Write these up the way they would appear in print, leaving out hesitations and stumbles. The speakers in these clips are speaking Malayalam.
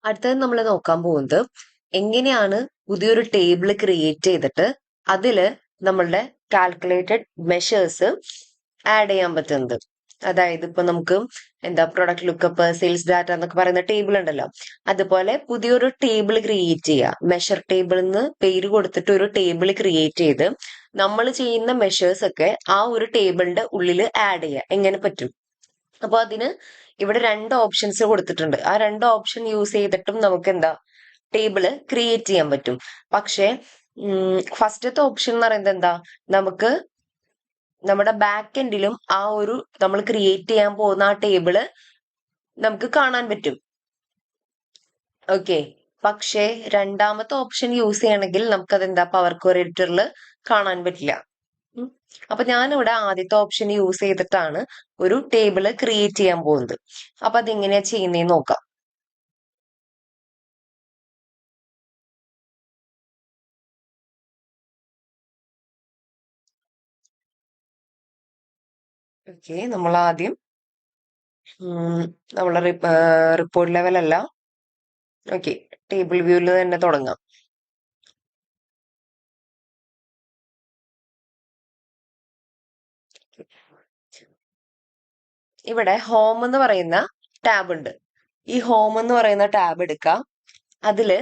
അടുത്തത് നമ്മൾ നോക്കാൻ പോകുന്നത് എങ്ങനെയാണ് പുതിയൊരു ടേബിൾ ക്രിയേറ്റ് ചെയ്തിട്ട് അതില് നമ്മളുടെ കാൽക്കുലേറ്റഡ് മെഷേഴ്സ് ആഡ് ചെയ്യാൻ പറ്റുന്നത്. അതായത് ഇപ്പൊ നമുക്ക് പ്രൊഡക്റ്റ് ലുക്കപ്പ്, സെയിൽസ് ഡാറ്റ എന്നൊക്കെ പറയുന്ന ടേബിൾ ഉണ്ടല്ലോ, അതുപോലെ പുതിയൊരു ടേബിൾ ക്രിയേറ്റ് ചെയ്യുക. മെഷർ ടേബിൾ എന്ന് പേര് കൊടുത്തിട്ട് ഒരു ടേബിൾ ക്രിയേറ്റ് ചെയ്ത് നമ്മൾ ചെയ്യുന്ന മെഷേഴ്സ് ഒക്കെ ആ ഒരു ടേബിളിന്റെ ഉള്ളിൽ ആഡ് ചെയ്യുക. എങ്ങനെ പറ്റും? അപ്പൊ അതിന് ഇവിടെ രണ്ട് ഓപ്ഷൻസ് കൊടുത്തിട്ടുണ്ട്. ആ രണ്ട് ഓപ്ഷൻ യൂസ് ചെയ്തിട്ടും നമുക്ക് ടേബിള് ക്രിയേറ്റ് ചെയ്യാൻ പറ്റും. പക്ഷേ ഫസ്റ്റത്തെ ഓപ്ഷൻ എന്ന് പറയുന്നത് നമുക്ക് നമ്മുടെ ബാക്ക് എൻഡിലും ആ ഒരു നമ്മൾ ക്രിയേറ്റ് ചെയ്യാൻ പോകുന്ന ആ ടേബിള് നമുക്ക് കാണാൻ പറ്റും. ഓക്കെ. പക്ഷേ രണ്ടാമത്തെ ഓപ്ഷൻ യൂസ് ചെയ്യണമെങ്കിൽ നമുക്കത് പവർ ക്വയറി എഡിറ്ററിൽ കാണാൻ പറ്റില്ല. അപ്പൊ ഞാനിവിടെ ആദ്യത്തെ ഓപ്ഷൻ യൂസ് ചെയ്തിട്ടാണ് ഒരു ടേബിള് ക്രിയേറ്റ് ചെയ്യാൻ പോകുന്നത്. അപ്പൊ അതെങ്ങനെയാ ചെയ്യുന്നതെന്ന് നോക്കാം. ഓക്കെ, നമ്മൾ ആദ്യം നമ്മളെ റിപ്പോർട്ട് ലെവൽ അല്ല, ഓക്കെ, ടേബിൾ വ്യൂവിൽ തന്നെ തുടങ്ങാം. ഇവിടെ ഹോം എന്ന് പറയുന്ന ടാബ് ഉണ്ട്. ഈ ഹോം എന്ന് പറയുന്ന ടാബ് എടുക്കാം. അതില്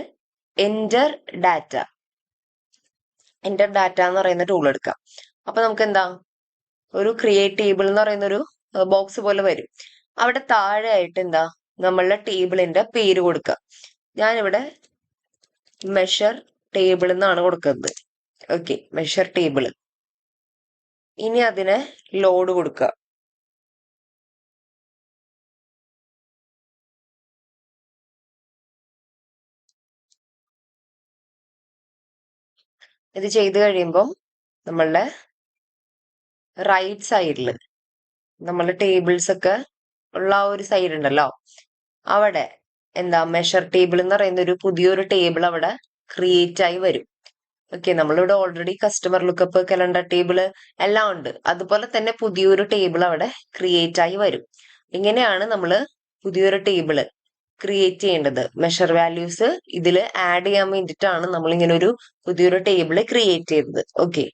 എൻറ്റർ ഡാറ്റ എന്ന് പറയുന്ന ടൂൾ എടുക്കാം. അപ്പൊ നമുക്ക് ഒരു ക്രിയേറ്റ് ടേബിൾ എന്ന് പറയുന്ന ഒരു ബോക്സ് പോലെ വരും. അവിടെ താഴെ ആയിട്ട് നമ്മളുടെ ടേബിളിന്റെ പേര് കൊടുക്കുക. ഞാനിവിടെ മെഷർ ടേബിൾ എന്നാണ് കൊടുക്കുന്നത്. Okay, measure table. ഇനി അതിനെ ലോഡ് കൊടുക്കുക. ഇത് ചെയ്ത് കഴിയുമ്പം നമ്മളുടെ റൈറ്റ് സൈഡിൽ നമ്മളുടെ ടേബിൾസ് ഒക്കെ ഉള്ള ആ ഒരു സൈഡ് ഉണ്ടല്ലോ, അവിടെ മെഷർ ടേബിൾ എന്ന് പറയുന്ന ഒരു പുതിയൊരു ടേബിൾ അവിടെ ക്രിയേറ്റ് ആയി വരും. ഓക്കെ, നമ്മളിവിടെ already customer lookup, calendar table എല്ലാം ഉണ്ട്. അതുപോലെ തന്നെ പുതിയൊരു ടേബിൾ അവിടെ ക്രിയേറ്റ് ആയി വരും. ഇങ്ങനെയാണ് നമ്മൾ പുതിയൊരു ടേബിള് ക്രിയേറ്റ് ചെയ്യേണ്ടത്. മെഷർ വാല്യൂസ് ഇതിൽ ആഡ് ചെയ്യാൻ വേണ്ടിയിട്ടാണ് നമ്മൾ ഇങ്ങനെ ഒരു പുതിയൊരു ടേബിള് ക്രിയേറ്റ് ചെയ്തത്. ഓക്കെ.